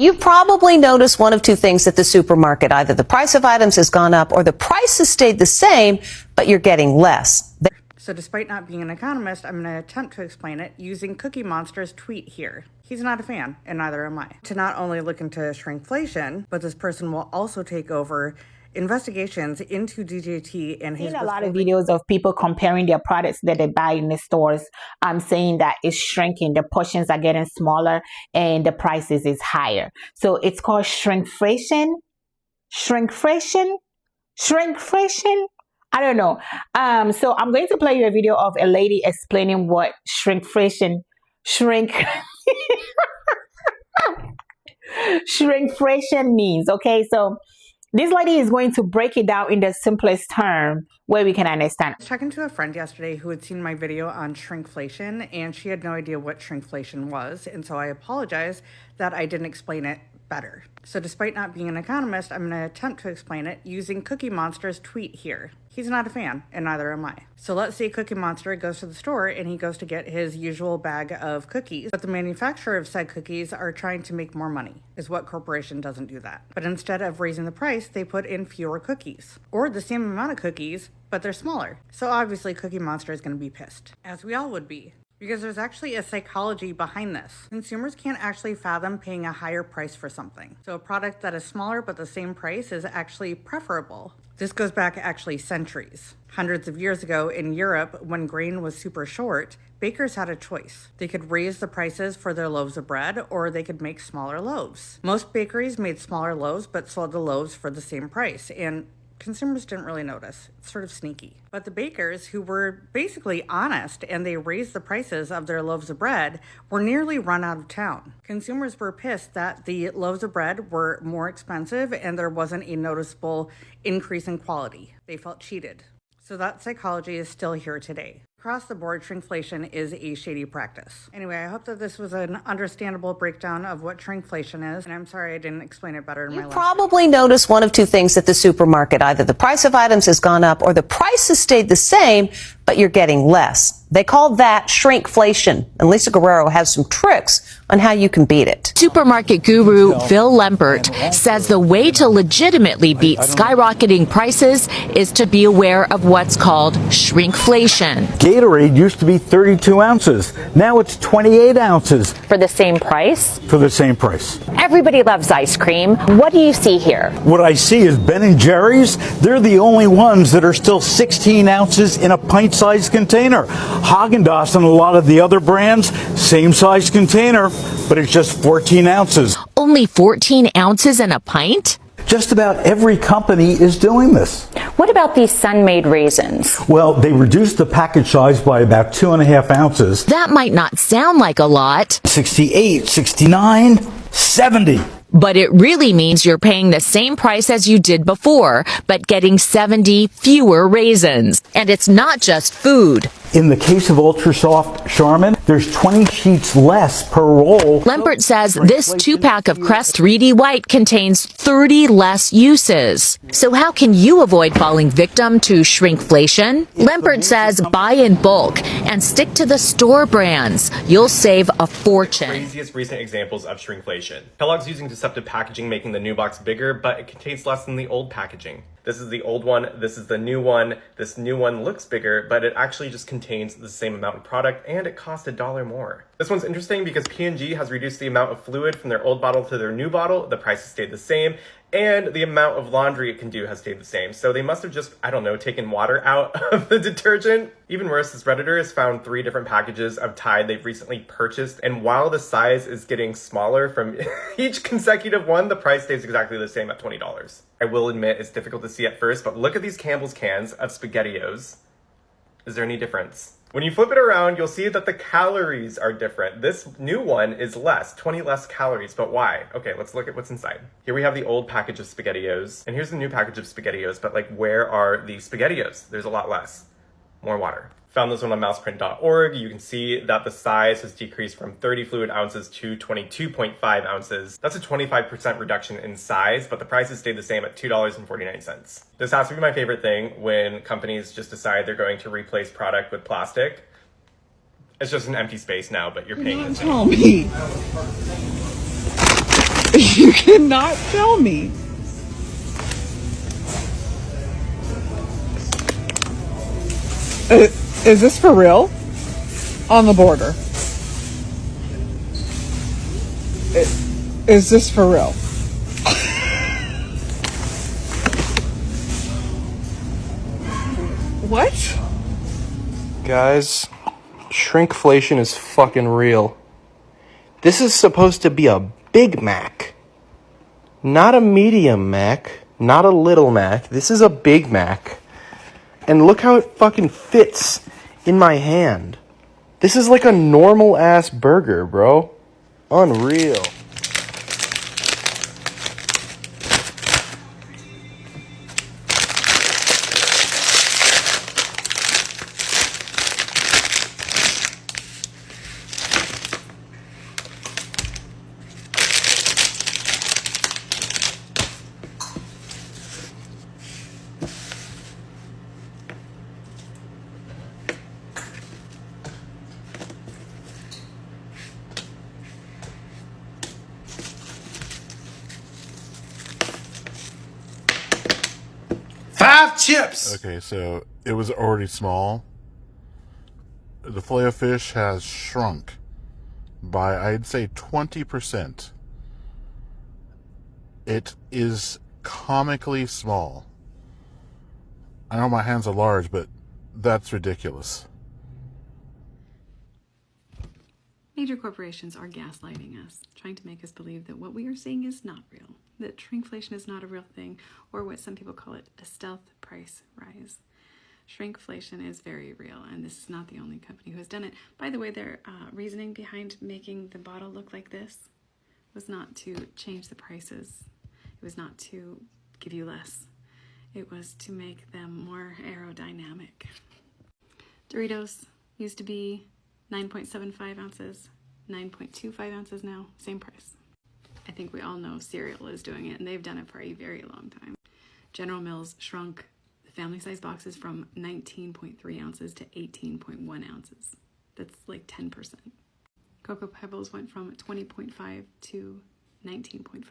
You've probably noticed one of two things at the supermarket. Either the price of items has gone up or the price has stayed the same, but you're getting less. So despite not being an economist, I'm going to attempt to explain it using Cookie Monster's tweet here. He's not a fan, and neither am I. To not only look into shrinkflation, but this person will also take over investigations into DJT and his. I've seen a lot of videos of people comparing their products that they buy in the stores. I'm saying that it's shrinking, the portions are getting smaller, and the prices is higher. So it's called shrinkflation. Shrinkflation. I don't know. So I'm going to play you a video of a lady explaining what shrinkflation means. Okay, so this lady is going to break it down in the simplest term where we can understand. I was talking to a friend yesterday who had seen my video on shrinkflation, and she had no idea what shrinkflation was, and so I apologize that I didn't explain it better. So despite not being an economist, I'm going to attempt to explain it using Cookie Monster's tweet here. He's not a fan, and neither am I. So let's say Cookie Monster goes to the store and he goes to get his usual bag of cookies, but the manufacturer of said cookies are trying to make more money, is what corporation doesn't do that. But instead of raising the price, they put in fewer cookies, or the same amount of cookies, but they're smaller. So obviously Cookie Monster is going to be pissed, as we all would be. Because there's actually a psychology behind this. Consumers can't actually fathom paying a higher price for something. So a product that is smaller but the same price is actually preferable. This goes back actually centuries. Hundreds of years ago in Europe, when grain was super short, bakers had a choice. They could raise the prices for their loaves of bread, or they could make smaller loaves. Most bakeries made smaller loaves but sold the loaves for the same price, and consumers didn't really notice. It's sort of sneaky. But the bakers, who were basically honest and they raised the prices of their loaves of bread, were nearly run out of town. Consumers were pissed that the loaves of bread were more expensive and there wasn't a noticeable increase in quality. They felt cheated. So that psychology is still here today. Across the board, shrinkflation is a shady practice. Anyway, I hope that this was an understandable breakdown of what shrinkflation is, and I'm sorry I didn't explain it better in my last video. You probably noticed one of two things at the supermarket. Either the price of items has gone up or the price has stayed the same, but you're getting less. They call that shrinkflation, and Lisa Guerrero has some tricks on how you can beat it. Supermarket guru Phil Lempert says the way to legitimately beat skyrocketing prices is to be aware of what's called shrinkflation. Gatorade used to be 32 ounces. Now it's 28 ounces. For the same price? For the same price. Everybody loves ice cream. What do you see here? What I see is Ben & Jerry's. They're the only ones that are still 16 ounces in a pint-sized container. Haagen-Dazs and a lot of the other brands, same size container, but it's just 14 ounces. Only 14 ounces in a pint? Just about every company is doing this. What about these Sun-Maid raisins? Well, they reduced the package size by about 2.5 ounces. That might not sound like a lot. 68, 69, 70. But it really means you're paying the same price as you did before, but getting 70 fewer raisins. And it's not just food. In the case of Ultra Soft Charmin, there's 20 sheets less per roll. Lempert says this 2-pack of Crest Reedy White contains 30 less uses. So how can you avoid falling victim to shrinkflation? Lempert says buy in bulk and stick to the store brands. You'll save a fortune. Craziest recent examples of shrinkflation. Kellogg's using deceptive packaging, making the new box bigger, but it contains less than the old packaging. This is the old one, this is the new one. This new one looks bigger, but it actually just contains the same amount of product, and it cost $1 more. This one's interesting because P&G has reduced the amount of fluid from their old bottle to their new bottle. The price has stayed the same, and the amount of laundry it can do has stayed the same. So they must have just, I don't know, taken water out of the detergent. Even worse, this Redditor has found 3 different packages of Tide they've recently purchased, and while the size is getting smaller from each consecutive one, the price stays exactly the same at $20. I will admit it's difficult to see at first, but look at these Campbell's cans of SpaghettiOs. Is there any difference? When you flip it around, you'll see that the calories are different. This new one is less, 20 less calories, but why? Okay, let's look at what's inside. Here we have the old package of SpaghettiOs, and here's the new package of SpaghettiOs, but like, where are the SpaghettiOs? There's a lot less. More water. Found this one on mouseprint.org. You can see that the size has decreased from 30 fluid ounces to 22.5 ounces. That's a 25% reduction in size, but the prices stayed the same at $2.49. This has to be my favorite thing when companies just decide they're going to replace product with plastic. It's just an empty space now, but you're paying the same. You cannot tell me. Is this for real? On the border. Is this for real? What? Guys, shrinkflation is fucking real. This is supposed to be a Big Mac. Not a medium Mac, not a little Mac. This is a Big Mac. And look how it fucking fits in my hand. This is like a normal ass burger, bro. Unreal. Five chips! Okay, so it was already small. The Filet-O-Fish has shrunk by, I'd say, 20%. It is comically small. I know my hands are large, but that's ridiculous. Major corporations are gaslighting us, trying to make us believe that what we are seeing is not real, that shrinkflation is not a real thing, or what some people call it, a stealth price rise. Shrinkflation is very real, and this is not the only company who has done it. By the way, their reasoning behind making the bottle look like this was not to change the prices. It was not to give you less. It was to make them more aerodynamic. Doritos used to be 9.75 ounces, 9.25 ounces now, same price. I think we all know cereal is doing it, and they've done it for a very long time. General Mills shrunk the family size boxes from 19.3 ounces to 18.1 ounces. That's like 10%. Cocoa Pebbles went from 20.5 to 19.5.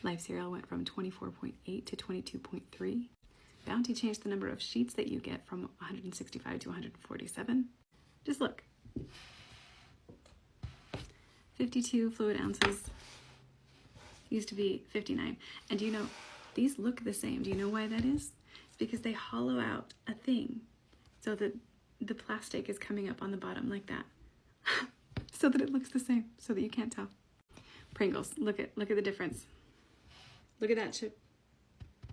Life cereal went from 24.8 to 22.3. Bounty changed the number of sheets that you get from 165 to 147. Just look. 52 fluid ounces used to be 59. And do you know, these look the same. Do you know why that is? It's because they hollow out a thing so that the plastic is coming up on the bottom like that. So that it looks the same, so that you can't tell. Pringles, look at the difference. Look at that chip.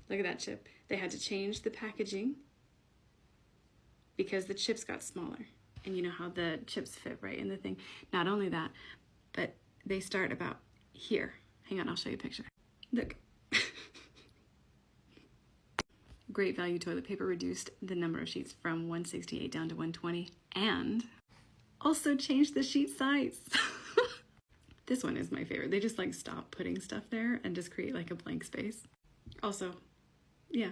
Look at that chip. They had to change the packaging because the chips got smaller. And you know how the chips fit right in the thing. Not only that, but they start about here. Hang on, I'll show you a picture. Look. Great Value toilet paper reduced the number of sheets from 168 down to 120 and also changed the sheet size. This one is my favorite. They just like stop putting stuff there and just create like a blank space. Also, yeah,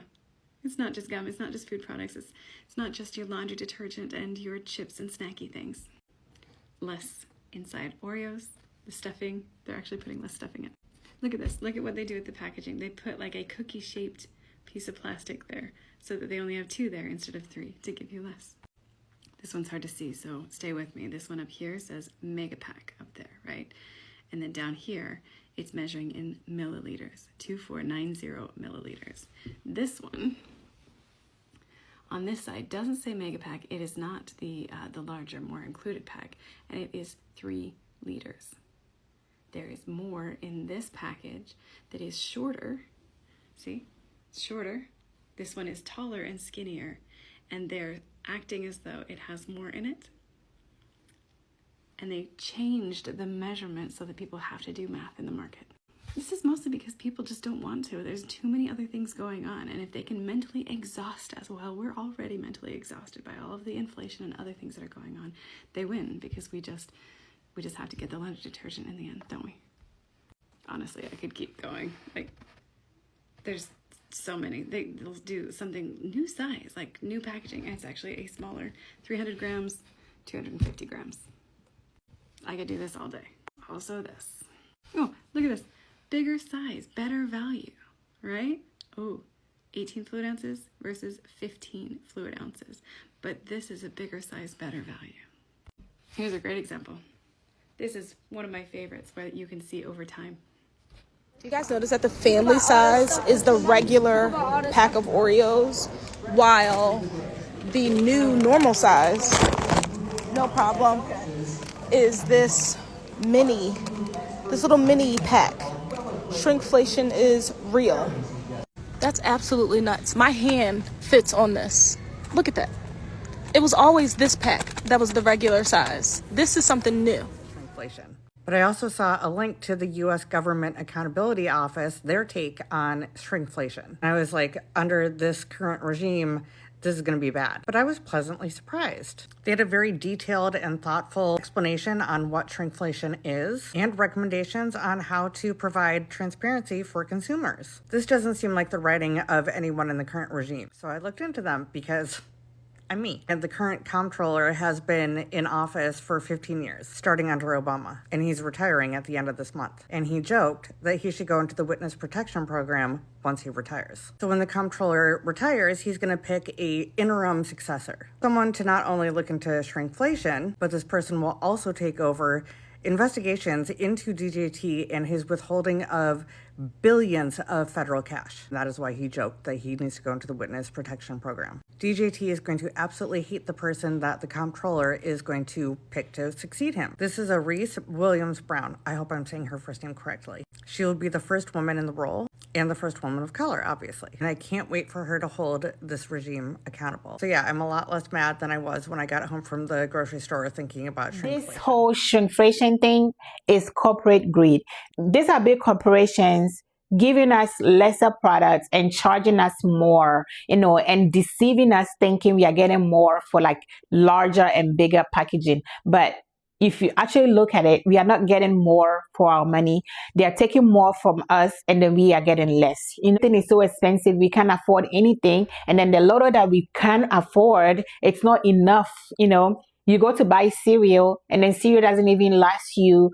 it's not just gum, it's not just food products, it's not just your laundry detergent and your chips and snacky things. Less inside Oreos, the stuffing, they're actually putting less stuffing in. Look at this, look at what they do with the packaging. They put like a cookie-shaped piece of plastic there so that they only have 2 there instead of 3 to give you less. This one's hard to see, so stay with me. This one up here says mega pack up there, right? And then down here, it's measuring in milliliters, 2490 milliliters. This one on this side doesn't say mega pack. It is not the larger, more included pack, and it is 3 liters. There is more in this package that is shorter. See, it's shorter. This one is taller and skinnier, and they're acting as though it has more in it. And they changed the measurement so that people have to do math in the market. This is mostly because people just don't want to. There's too many other things going on. And if they can mentally exhaust us, well, we're already mentally exhausted by all of the inflation and other things that are going on. They win because we just have to get the laundry detergent in the end, don't we? Honestly, I could keep going. Like, there's so many. They'll do something new size, like new packaging. And it's actually a smaller 300 grams, 250 grams. I could do this all day. Also this. Oh, look at this. Bigger size, better value, right? Oh, 18 fluid ounces versus 15 fluid ounces. But this is a bigger size, better value. Here's a great example. This is one of my favorites where you can see over time. You guys notice that the family size is the regular pack of Oreos, while the new normal size, no problem, is this little mini pack. Shrinkflation is real. That's absolutely nuts. My hand fits on this. Look at that. It was always this pack that was the regular size. This is something new. Shrinkflation. But I also saw a link to the U.S. Government Accountability Office, their take on shrinkflation. And I was like, under this current regime, this is going to be bad. But I was pleasantly surprised. They had a very detailed and thoughtful explanation on what shrinkflation is and recommendations on how to provide transparency for consumers. This doesn't seem like the writing of anyone in the current regime. So I looked into them because I'm me. And the current comptroller has been in office for 15 years, starting under Obama, and he's retiring at the end of this month. And he joked that he should go into the witness protection program once he retires. So when the comptroller retires, he's going to pick a interim successor, someone to not only look into shrinkflation, but this person will also take over investigations into DJT and his withholding of billions of federal cash. That is why he joked that he needs to go into the witness protection program. DJT is going to absolutely hate the person that the comptroller is going to pick to succeed him. This is a Reese Williams Brown. I hope I'm saying her first name correctly. She will be the first woman in the role and the first woman of color, obviously. And I can't wait for her to hold this regime accountable. So yeah, I'm a lot less mad than I was when I got home from the grocery store thinking about shrinkflation. This whole shrinkflation thing is corporate greed. These are big corporations giving us lesser products and charging us more, and deceiving us thinking we are getting more for like larger and bigger packaging. But if you actually look at it, we are not getting more for our money. They are taking more from us and then we are getting less. Everything is so expensive, we can't afford anything. And then the little that we can afford, it's not enough. You go to buy cereal and then cereal doesn't even last you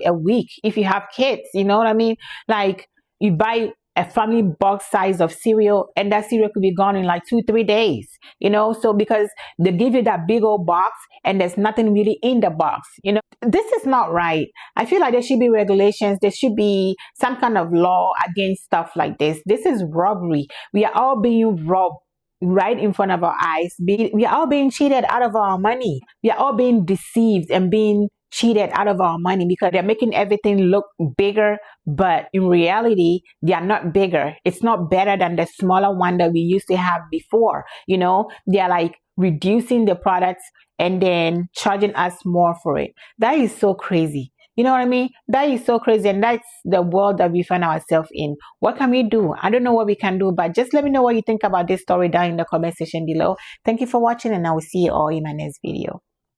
a week if you have kids. You know what I mean? Like, you buy a family box size of cereal and that cereal could be gone in like 2-3 days, so because they give you that big old box and there's nothing really in the box. This is not right. I feel like there should be regulations. There should be some kind of law against stuff like this. This is robbery. We are all being robbed right in front of our eyes. We are all being cheated out of our money. We are all being deceived and being cheated out of our money because they're making everything look bigger, but in reality, they are not bigger. It's not better than the smaller one that we used to have before. They're like reducing the products and then charging us more for it. That is so crazy. You know what I mean? That is so crazy, and that's the world that we find ourselves in. What can we do? I don't know what we can do, but just let me know what you think about this story down in the comment section below. Thank you for watching, and I will see you all in my next video.